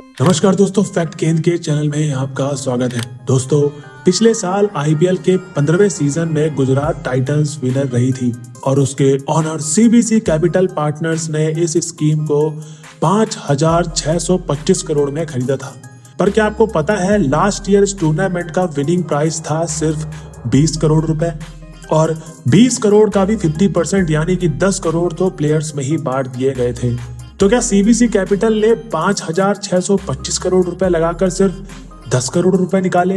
नमस्कार दोस्तों, फैक्ट गेंद के चैनल में आपका स्वागत है। दोस्तों, पिछले साल आईपीएल के 15वें सीजन में गुजरात टाइटंस विनर रही थी और उसके ऑनर सीबीसी कैपिटल पार्टनर्स ने इस स्कीम को 5,625 करोड़ में खरीदा था। पर क्या आपको पता है, लास्ट ईयर इस टूर्नामेंट का विनिंग प्राइस था सिर्फ 20 करोड़ रुपए और 20 करोड़ का भी 50% यानी कि 10 करोड़ तो प्लेयर्स में ही बांट दिए गए थे। तो क्या सीबीसी कैपिटल ने 5,625 करोड़ रुपए लगाकर सिर्फ 10 करोड़ रुपए निकाले?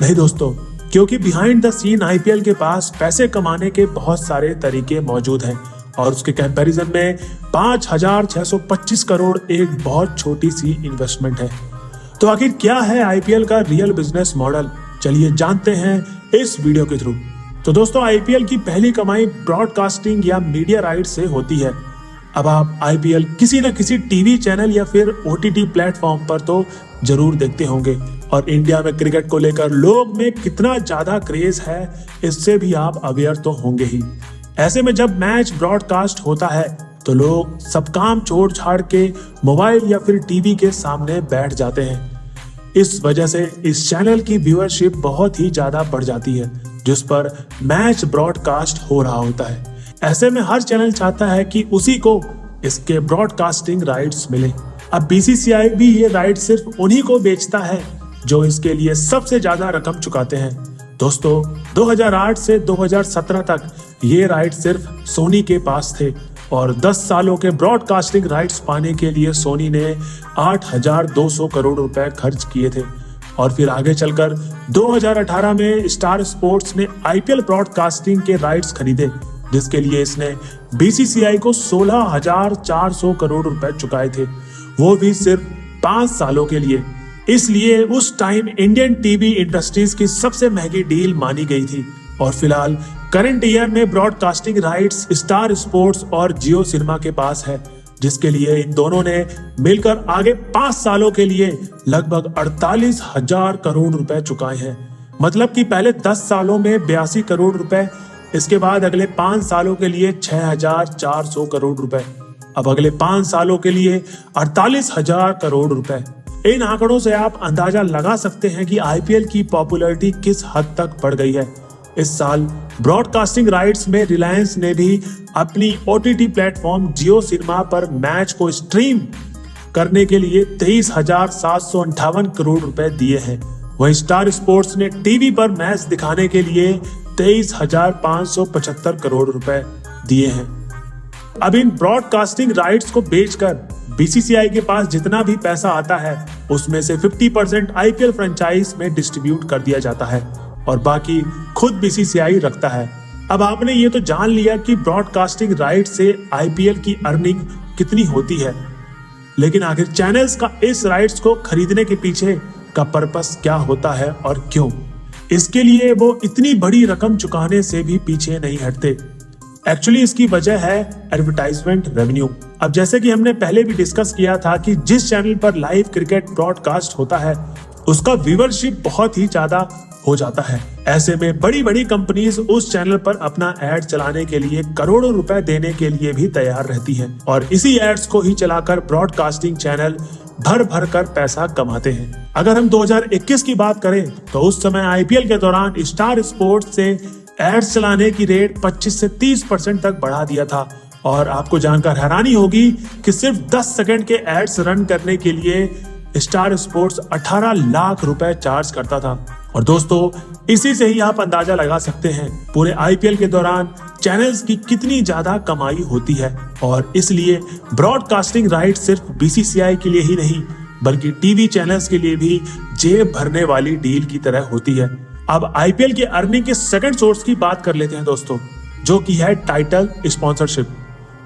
नहीं दोस्तों, क्योंकि बिहाइंड द सीन आईपीएल के पास पैसे कमाने के बहुत सारे तरीके मौजूद हैं और उसके कंपैरिजन में 5,625 करोड़ एक बहुत छोटी सी इन्वेस्टमेंट है। तो आखिर क्या है आईपीएल का रियल बिजनेस मॉडल? चलिए जानते हैं इस वीडियो के थ्रू। तो दोस्तों, आईपीएल की पहली कमाई ब्रॉडकास्टिंग या मीडिया राइट से होती है। अब आप आईपीएल किसी न किसी टीवी चैनल या फिर ओटीटी प्लेटफॉर्म पर तो जरूर देखते होंगे और इंडिया में क्रिकेट को लेकर लोग में कितना ज्यादा क्रेज है इससे भी आप अवेयर तो होंगे ही। ऐसे में जब मैच ब्रॉडकास्ट होता है तो लोग सब काम छोड़ छाड़ के मोबाइल या फिर टीवी के सामने बैठ जाते हैं। इस वजह से इस चैनल की व्यूअरशिप बहुत ही ज्यादा बढ़ जाती है जिस पर मैच ब्रॉडकास्ट हो रहा होता है। ऐसे में हर चैनल चाहता है कि उसी को इसके ब्रॉडकास्टिंग राइट्स मिले। अब बीसीसीआई भी ये राइट सिर्फ उन्हीं को बेचता है जो इसके लिए सबसे ज्यादा रकम चुकाते हैं। दोस्तों, 2008 से 2017 तक ये राइट सिर्फ सोनी के पास थे और 10 सालों के ब्रॉडकास्टिंग राइट्स पाने के लिए सोनी ने 8,200 करोड़ रुपए खर्च किए थे। और फिर आगे चलकर 2018 में स्टार स्पोर्ट्स ने आईपीएल ब्रॉडकास्टिंग के राइट्स खरीदे जिसके लिए इसने बीसीसीआई को 16,400 करोड़ रुपए चुकाए थे, वो भी सिर्फ 5 सालों के लिए। इसलिए उस टाइम इंडियन टीवी इंडस्ट्रीज की सबसे महंगी डील मानी गई थी। और फिलहाल करंट ईयर में ब्रॉडकास्टिंग राइट्स स्टार स्पोर्ट्स और जियो सिनेमा के पास है, जिसके लिए इन दोनों ने मिलकर आगे 5 सालों के लिए लगभग 48,000 करोड़ रुपए चुकाए हैं। मतलब कि पहले 10 सालों में 82 करोड़ रुपए, इसके बाद अगले 5 सालों के लिए 6,400 करोड़ रुपए, अब अगले 5 सालों के लिए 48,000 करोड़ रुपए। इन आंकड़ों से आप अंदाजा लगा सकते हैं कि आईपीएल की पॉपुलैरिटी किस हद तक बढ़ गई है। इस साल ब्रॉडकास्टिंग राइट्स में रिलायंस ने भी अपनी ओटीटी प्लेटफॉर्म जियो सिनेमा पर मैच को स्ट्रीम करने के लिए 23,758 करोड़ रुपए दिए हैं। वहीं स्टार स्पोर्ट्स ने टीवी पर मैच दिखाने के लिए 23,575 करोड़ रुपए दिए हैं। अब इन ब्रॉडकास्टिंग राइट्स को बेचकर बीसीसीआई के पास जितना भी पैसा आता है उसमें से 50% आईपीएल फ्रेंचाइज में डिस्ट्रीब्यूट कर दिया जाता है और बाकी खुद बीसीसीआई रखता है। अब आपने ये तो जान लिया कि ब्रॉडकास्टिंग राइट से आईपीएल की अर्निंग कितनी होती है, लेकिन आखिर चैनल्स का इस राइट्स को खरीदने के पीछे का पर्पस क्या होता है और क्यों? इसके लिए वो इतनी बड़ी रकम चुकाने से भी पीछे नहीं हटते। एक्चुअली इसकी वजह है एडवर्टाइजमेंट रेवेन्यू। अब जैसे कि हमने पहले भी डिस्कस किया था कि जिस चैनल पर लाइव क्रिकेट ब्रॉडकास्ट होता है उसका व्यूअरशिप बहुत ही ज्यादा हो जाता है। ऐसे में बड़ी बड़ी कंपनीज उस चैनल पर अपना एड चलाने के लिए करोड़ों रुपए देने के लिए भी तैयार रहती हैं और इसी एड्स को ही चलाकर ब्रॉडकास्टिंग चैनल भर भर कर पैसा कमाते हैं। अगर हम 2021 की बात करें तो उस समय आईपीएल के दौरान स्टार स्पोर्ट्स से एड्स चलाने की रेट 25 से 30% तक बढ़ा दिया था और आपको जानकर हैरानी होगी कि सिर्फ 10 सेकंड के एड्स रन करने के लिए स्टार स्पोर्ट्स 18 लाख रुपए चार्ज करता था। और दोस्तों, इसी से ही आप अंदाजा लगा सकते हैं पूरे आईपीएल के दौरान चैनल्स की कितनी ज्यादा कमाई होती है। और इसलिए ब्रॉडकास्टिंग राइट सिर्फ बीसीसीआई के लिए ही नहीं बल्कि टीवी चैनल्स के लिए भी जेब भरने वाली डील की तरह होती है। अब आईपीएल के अर्निंग के सेकंड सोर्स की बात कर लेते हैं दोस्तों, जो कि है टाइटल स्पॉन्सरशिप।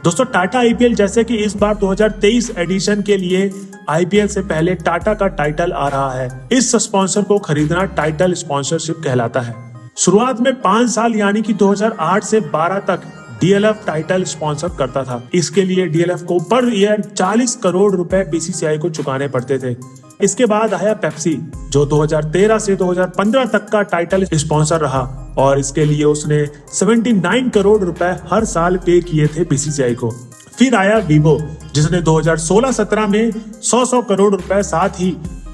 दोस्तों, टाटा आईपीएल जैसे कि इस बार 2023 एडिशन के लिए आईपीएल से पहले टाटा का टाइटल आ रहा है। इस स्पॉन्सर को खरीदना टाइटल स्पॉन्सरशिप कहलाता है। शुरुआत में 5 साल यानी कि 2008 से 12 तक डीएलएफ टाइटल स्पॉन्सर करता था। इसके लिए डीएलएफ को पर ईयर 40 करोड़ रुपए बीसीसीआई को चुकाने पड़ते थे। इसके बाद आया पेप्सी, जो 2013 से 2015 तक का टाइटल स्पॉन्सर रहा और इसके लिए उसने 79 करोड़ रुपए हर साल पे किए थे बीसीसीआई को। फिर आया वीवो, जिसने 2016-17 में 100 करोड़ रुपए, साथ ही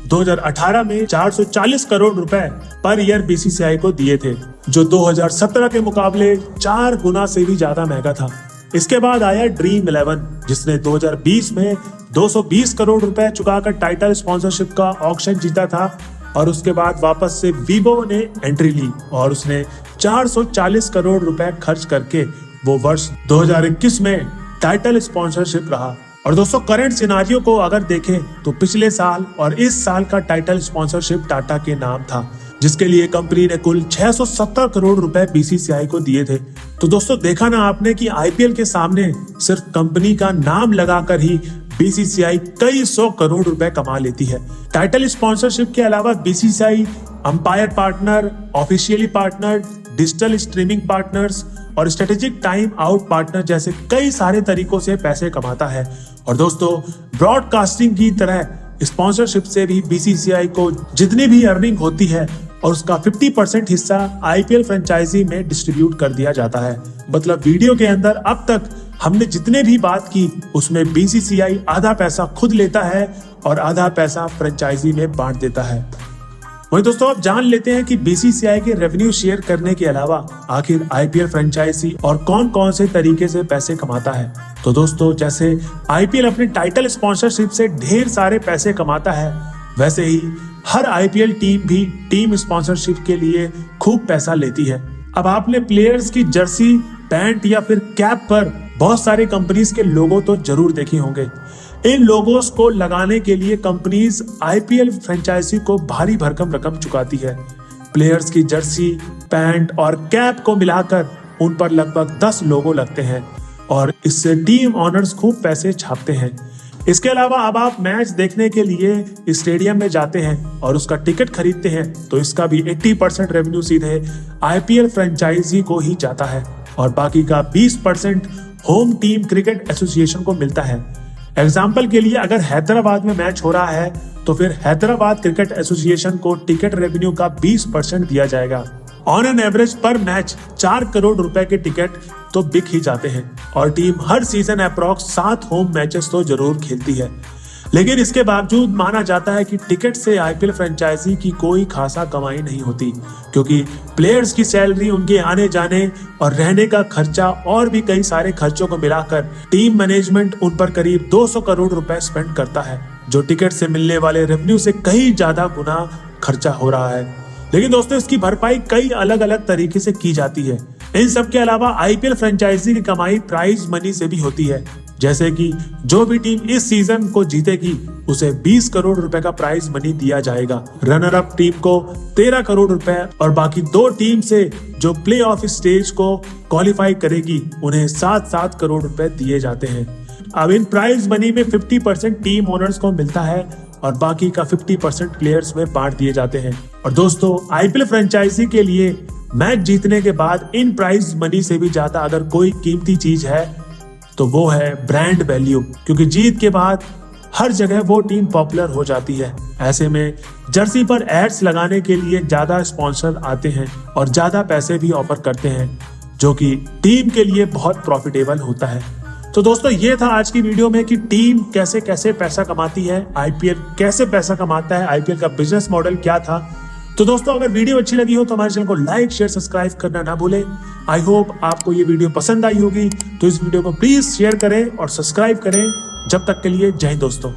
2018 में 440 करोड़ रुपए पर ईयर बीसीसीआई को दिए थे, जो 2017 के मुकाबले 4 गुना से भी ज्यादा महंगा था। इसके बाद आया ड्रीम 11, जिसने 2020 में 220 करोड़ रुपए चुकाकर टाइटल स्पॉन्सरशिप का ऑक्शन जीता था और उसके बाद वापस से वीवो ने एंट्री ली और उसने 440 करोड़ रुपए खर्च करके वो वर्ष 2021 में टाइटल स्पॉन्सरशिप रहा। और दोस्तों करंट सिनारियो को अगर देखें तो पिछले साल और इस साल का टाइटल स्पॉन्सरशिप टाटा के नाम था, जिसके लिए कंपनी ने कुल 670 करोड़ रुपए बीसीसीआई को दिए थे। तो दोस्तों देखा ना आपने कि आईपीएल के सामने सिर्फ कंपनी का नाम लगाकर ही बीसीसीआई कई 100 करोड़ रुपए कमा लेती है। टाइटल स्पॉन्सरशिप के अलावा BCCI umpire partner, officially partner, digital streaming partners और स्ट्रेटेजिक टाइम आउट पार्टनर जैसे कई सारे तरीकों से पैसे कमाता है। और दोस्तों ब्रॉडकास्टिंग की तरह स्पॉन्सरशिप से भी बीसीसीआई को जितनी भी अर्निंग होती है और उसका 50% हिस्सा आईपीएल फ्रेंचाइजी में डिस्ट्रीब्यूट कर दिया जाता है। मतलब वीडियो के अंदर अब तक हमने जितने भी बात की उसमें बीसीसीआई आधा पैसा खुद लेता है और आधा पैसा फ्रेंचाइजी में बांट देता है। वही दोस्तों अब जान लेते हैं कि बीसीसीआई के रेवेन्यू शेयर करने के अलावा आखिर आईपीएल फ्रेंचाइजी और कौन कौन से तरीके से पैसे कमाता है। तो दोस्तों जैसे आईपीएल अपने टाइटल स्पॉन्सरशिप से ढेर सारे पैसे कमाता है, वैसे ही हर आईपीएल टीम भी टीम स्पॉन्सरशिप के लिए खूब पैसा लेती है। अब आपने प्लेयर्स की जर्सी, पैंट या फिर कैप पर बहुत सारी कंपनीज के लोगो तो जरूर देखे होंगे। इन लोगोस को लगाने के लिए कंपनीज आईपीएल फ्रेंचाइजी को भारी भरकम रकम चुकाती है। प्लेयर्स की जर्सी, पैंट और कैप को मिलाकर उन पर लगभग 10 लोगो लगते हैं और इससे टीम ऑनर्स खूब पैसे छापते हैं। इसके अलावा अब आप मैच देखने के लिए स्टेडियम में जाते हैं और उसका टिकट खरीदते हैं तो इसका भी 80% रेवेन्यू सीधे आईपीएल फ्रेंचाइजी को ही जाता है और बाकी का 20% होम टीम क्रिकेट एसोसिएशन को मिलता है। एग्जाम्पल के लिए अगर हैदराबाद में मैच हो रहा है तो फिर हैदराबाद क्रिकेट एसोसिएशन को टिकट रेवेन्यू का 20% दिया जाएगा। ऑन एन एवरेज पर मैच 4 करोड़ रुपए के टिकट तो बिक ही जाते हैं और टीम हर सीजन अप्रॉक्स 7 होम मैचेस तो जरूर खेलती है। लेकिन इसके बावजूद माना जाता है कि टिकट से आईपीएल फ्रेंचाइजी की कोई खासा कमाई नहीं होती, क्योंकि प्लेयर्स की सैलरी, उनके आने जाने और रहने का खर्चा और भी कई सारे खर्चों को मिलाकर टीम मैनेजमेंट उन पर करीब 200 करोड़ रुपए स्पेंड करता है, जो टिकट से मिलने वाले रेवेन्यू से कई ज्यादा गुना खर्चा हो रहा है। लेकिन दोस्तों इसकी भरपाई कई अलग अलग तरीके से की जाती है। इन सब के अलावा आईपीएल फ्रेंचाइजी की कमाई प्राइज मनी से भी होती है, जैसे कि जो भी टीम इस सीजन को जीतेगी उसे 20 करोड़ रुपए का प्राइज मनी दिया जाएगा। रनर अप टीम को 13 करोड़ रुपए और बाकी 2 टीम से जो प्ले ऑफ स्टेज को क्वालिफाई करेगी उन्हें 7-7 करोड़ रुपए दिए जाते हैं। अब इन प्राइज मनी में 50% टीम ओनर्स को मिलता है और बाकी का 50% प्लेयर्स में बांट दिए जाते हैं। और दोस्तों आईपीएल फ्रेंचाइजी के लिए मैच जीतने के बाद इन प्राइज मनी से भी ज्यादा अगर कोई कीमती चीज है तो वो है ब्रांड वैल्यू, क्योंकि जीत के बाद हर जगह वो टीम पॉपुलर हो जाती है। ऐसे में जर्सी पर एड्स लगाने के लिए ज्यादा स्पॉन्सर आते हैं और ज्यादा पैसे भी ऑफर करते हैं, जो कि टीम के लिए बहुत प्रॉफिटेबल होता है। तो दोस्तों ये था आज की वीडियो में कि टीम कैसे कैसे पैसा कमाती है, आईपीएल कैसे पैसा कमाता है, आईपीएल का बिजनेस मॉडल क्या था। तो दोस्तों अगर वीडियो अच्छी लगी हो तो हमारे चैनल को लाइक, शेयर, सब्सक्राइब करना ना भूलें। आई होप आपको ये वीडियो पसंद आई होगी, तो इस वीडियो को प्लीज शेयर करें और सब्सक्राइब करें। जब तक के लिए जय हिंद दोस्तों।